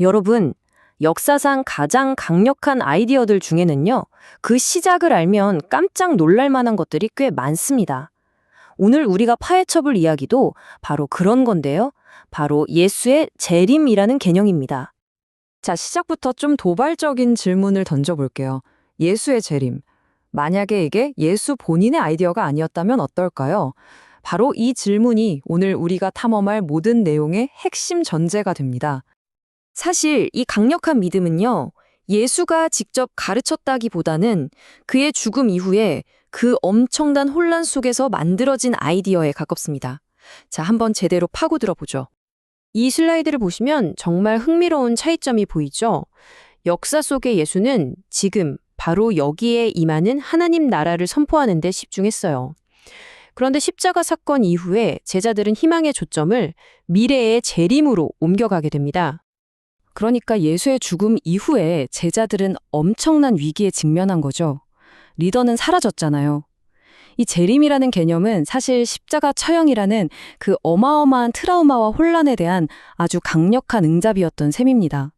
여러분, 역사상 가장 강력한 아이디어들 중에는요, 그 시작을 알면 깜짝 놀랄 만한 것들이 꽤 많습니다. 오늘 우리가 파헤쳐볼 이야기도 바로 그런 건데요. 바로 예수의 재림이라는 개념입니다. 자, 시작부터 좀 도발적인 질문을 던져볼게요. 예수의 재림. 만약에 이게 예수 본인의 아이디어가 아니었다면 어떨까요? 바로 이 질문이 오늘 우리가 탐험할 모든 내용의 핵심 전제가 됩니다. 사실 이 강력한 믿음은요, 예수가 직접 가르쳤다기보다는 그의 죽음 이후에 그 엄청난 혼란 속에서 만들어진 아이디어에 가깝습니다. 자, 한번 제대로 파고들어 보죠. 이 슬라이드를 보시면 정말 흥미로운 차이점이 보이죠? 역사 속의 예수는 지금 바로 여기에 임하는 하나님 나라를 선포하는 데 집중했어요. 그런데 십자가 사건 이후에 제자들은 희망의 초점을 미래의 재림으로 옮겨가게 됩니다. 그러니까 예수의 죽음 이후에 제자들은 엄청난 위기에 직면한 거죠. 리더는 사라졌잖아요. 이 재림이라는 개념은 사실 십자가 처형이라는 그 어마어마한 트라우마와 혼란에 대한 아주 강력한 응답이었던 셈입니다.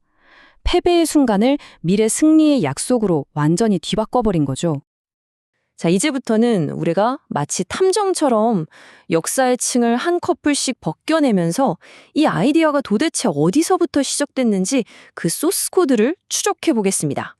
패배의 순간을 미래 승리의 약속으로 완전히 뒤바꿔버린 거죠. 자, 이제부터는 우리가 마치 탐정처럼 역사의 층을 한 커플씩 벗겨내면서 이 아이디어가 도대체 어디서부터 시작됐는지 그 소스 코드를 추적해 보겠습니다.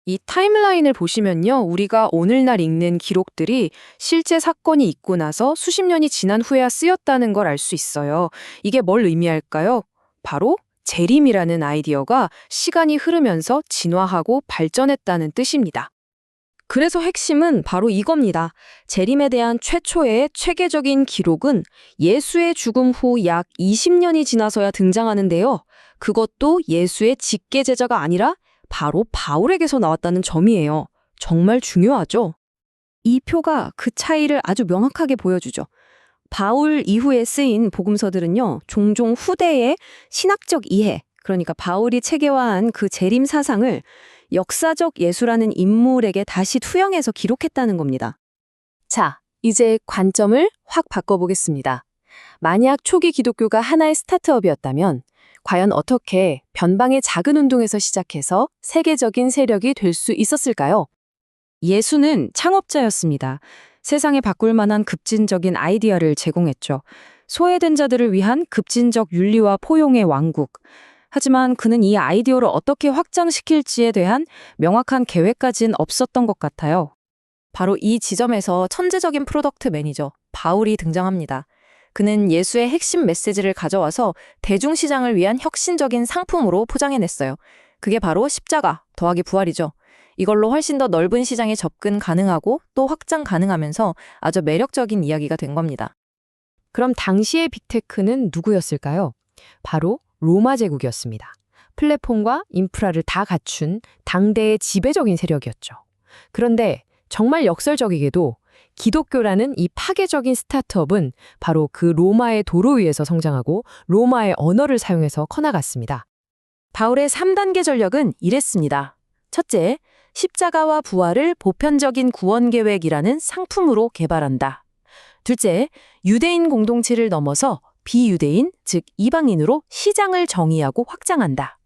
이 타임라인을 보시면요, 우리가 오늘날 읽는 기록들이 실제 사건이 있고 나서 수십 년이 지난 후에야 쓰였다는 걸 알 수 있어요. 이게 뭘 의미할까요? 바로 재림이라는 아이디어가 시간이 흐르면서 진화하고 발전했다는 뜻입니다. 그래서 핵심은 바로 이겁니다. 재림에 대한 최초의 체계적인 기록은 예수의 죽음 후 약 20년이 지나서야 등장하는데요. 그것도 예수의 직계 제자가 아니라 바로 바울에게서 나왔다는 점이에요. 정말 중요하죠? 이 표가 그 차이를 아주 명확하게 보여주죠. 바울 이후에 쓰인 복음서들은요, 종종 후대의 신학적 이해, 그러니까 바울이 체계화한 그 재림 사상을 역사적 예수라는 인물에게 다시 투영해서 기록했다는 겁니다. 자, 이제 관점을 확 바꿔보겠습니다. 만약 초기 기독교가 하나의 스타트업이었다면 과연 어떻게 변방의 작은 운동에서 시작해서 세계적인 세력이 될 수 있었을까요? 예수는 창업자였습니다. 세상에 바꿀 만한 급진적인 아이디어를 제공했죠. 소외된 자들을 위한 급진적 윤리와 포용의 왕국. 하지만 그는 이 아이디어를 어떻게 확장시킬지에 대한 명확한 계획까지는 없었던 것 같아요. 바로 이 지점에서 천재적인 프로덕트 매니저 바울이 등장합니다. 그는 예수의 핵심 메시지를 가져와서 대중시장을 위한 혁신적인 상품으로 포장해냈어요. 그게 바로 십자가 더하기 부활이죠. 이걸로 훨씬 더 넓은 시장에 접근 가능하고 또 확장 가능하면서 아주 매력적인 이야기가 된 겁니다. 그럼 당시의 빅테크는 누구였을까요? 바로 로마 제국이었습니다. 플랫폼과 인프라를 다 갖춘 당대의 지배적인 세력이었죠. 그런데 정말 역설적이게도 기독교라는 이 파괴적인 스타트업은 바로 그 로마의 도로 위에서 성장하고 로마의 언어를 사용해서 커나갔습니다. 바울의 3단계 전략은 이랬습니다. 첫째, 십자가와 부활을 보편적인 구원 계획이라는 상품으로 개발한다. 둘째, 유대인 공동체를 넘어서 비유대인, 즉 이방인으로 시장을 정의하고 확장한다.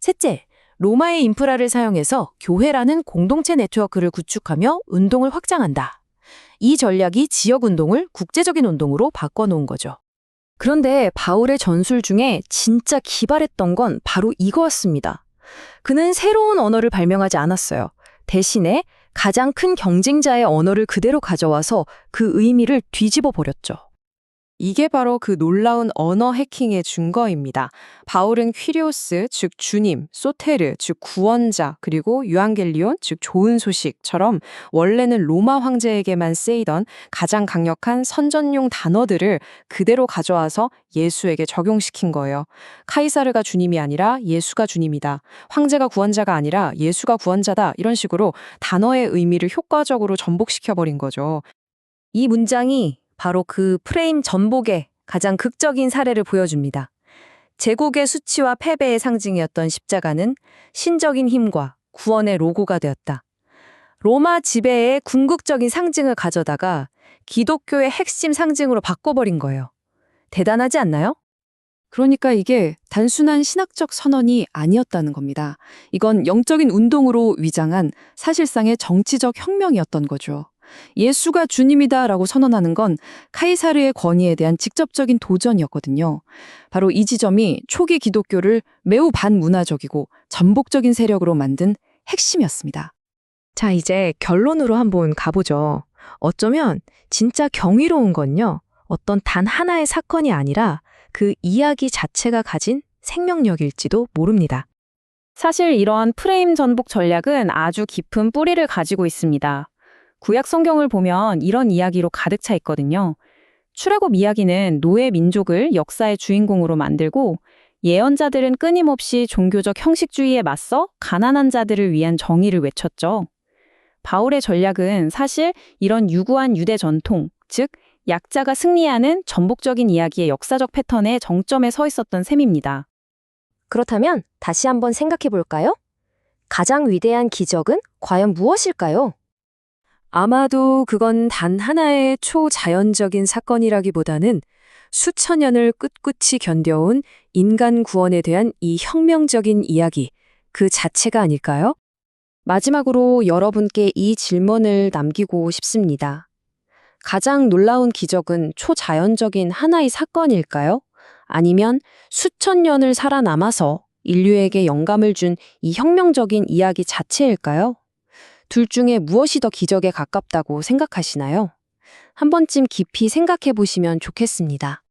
셋째, 로마의 인프라를 사용해서 교회라는 공동체 네트워크를 구축하며 운동을 확장한다. 이 전략이 지역 운동을 국제적인 운동으로 바꿔놓은 거죠. 그런데 바울의 전술 중에 진짜 기발했던 건 바로 이거였습니다. 그는 새로운 언어를 발명하지 않았어요. 대신에 가장 큰 경쟁자의 언어를 그대로 가져와서 그 의미를 뒤집어 버렸죠. 이게 바로 그 놀라운 언어 해킹의 증거입니다. 바울은 퀴리오스, 즉 주님, 소테르, 즉 구원자, 그리고 유앙겔리온, 즉 좋은 소식처럼 원래는 로마 황제에게만 쓰이던 가장 강력한 선전용 단어들을 그대로 가져와서 예수에게 적용시킨 거예요. 카이사르가 주님이 아니라 예수가 주님이다. 황제가 구원자가 아니라 예수가 구원자다. 이런 식으로 단어의 의미를 효과적으로 전복시켜버린 거죠. 이 문장이 바로 그 프레임 전복의 가장 극적인 사례를 보여줍니다. 제국의 수치와 패배의 상징이었던 십자가는 신적인 힘과 구원의 로고가 되었다. 로마 지배의 궁극적인 상징을 가져다가 기독교의 핵심 상징으로 바꿔버린 거예요. 대단하지 않나요? 그러니까 이게 단순한 신학적 선언이 아니었다는 겁니다. 이건 영적인 운동으로 위장한 사실상의 정치적 혁명이었던 거죠. 예수가 주님이다라고 선언하는 건 카이사르의 권위에 대한 직접적인 도전이었거든요. 바로 이 지점이 초기 기독교를 매우 반문화적이고 전복적인 세력으로 만든 핵심이었습니다. 자, 이제 결론으로 한번 가보죠. 어쩌면 진짜 경이로운 건요. 어떤 단 하나의 사건이 아니라 그 이야기 자체가 가진 생명력일지도 모릅니다. 사실 이러한 프레임 전복 전략은 아주 깊은 뿌리를 가지고 있습니다. 구약 성경을 보면 이런 이야기로 가득 차 있거든요. 출애굽 이야기는 노예 민족을 역사의 주인공으로 만들고 예언자들은 끊임없이 종교적 형식주의에 맞서 가난한 자들을 위한 정의를 외쳤죠. 바울의 전략은 사실 이런 유구한 유대 전통, 즉 약자가 승리하는 전복적인 이야기의 역사적 패턴의 정점에 서 있었던 셈입니다. 그렇다면 다시 한번 생각해 볼까요? 가장 위대한 기적은 과연 무엇일까요? 아마도 그건 단 하나의 초자연적인 사건이라기보다는 수천 년을 꿋꿋이 견뎌온 인간 구원에 대한 이 혁명적인 이야기, 그 자체가 아닐까요? 마지막으로 여러분께 이 질문을 남기고 싶습니다. 가장 놀라운 기적은 초자연적인 하나의 사건일까요? 아니면 수천 년을 살아남아서 인류에게 영감을 준 이 혁명적인 이야기 자체일까요? 둘 중에 무엇이 더 기적에 가깝다고 생각하시나요? 한 번쯤 깊이 생각해 보시면 좋겠습니다.